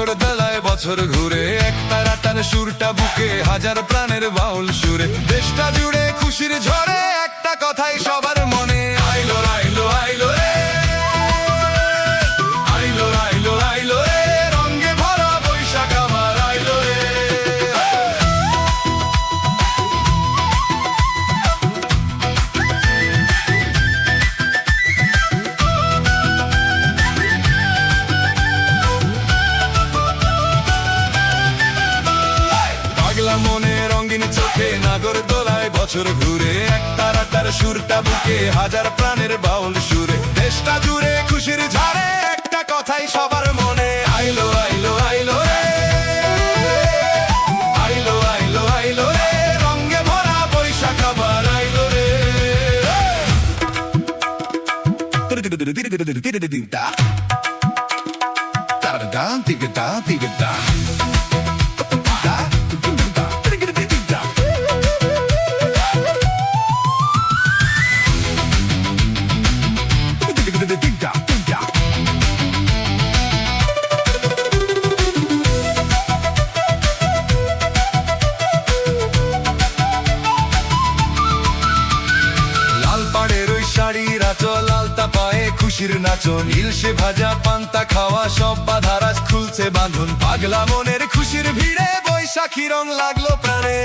নাগরদোলায় বছর ঘুরে এক তারাটার সুরটা বুকে হাজার প্রাণের বাউল সুরে দেশটা জুড়ে খুশির ঝড়ে একটা কথাই সবার মনে আইলো আইলো আইলো রে আইলো আইলো আইলো রে রঙে ভরা বৈশাখ আমার আইলো রে পাগলা মনে রঙিন চোখে নাগরদোলায় বছর ঘুরে এক তারাটার সুরটা বুকে হাজার প্রাণের বাউল সুরে দেশটা জুড়ে খুশির ঝড়ে একটা কথাই সবার মনে আইলো আইলো আইলো রে আইলো আইলো আইলো রে রঙে ভরা বৈশাখ আবার আইলো রে শাড়ির আঁচল আলতা পায়ে খুশির নাচন ইলশে ভাজা পান্তা খাওয়া সব বাধারাজ খুলছে বাঁধন পাগলা মনের খুশির ভিড়ে বৈশাখী রং লাগলো প্রাণে